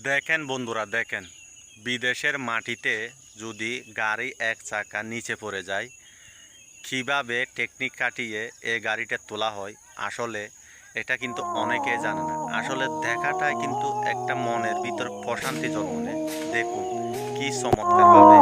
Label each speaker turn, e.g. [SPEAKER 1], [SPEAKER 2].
[SPEAKER 1] দেখেন বন্ধুরা, দেখেন বিদেশের মাটিতে যদি গাড়ি এক চাকা নিচে পড়ে যায়, কিভাবে টেকনিক কাটিয়ে এই গাড়িটা তোলা হয়। আসলে এটা কিন্তু অনেকে জানে না। আসলে দেখাটাই কিন্তু একটা মনের ভিতর প্রশান্তি জন্ম নেয়। দেখুন কি চমৎকারভাবে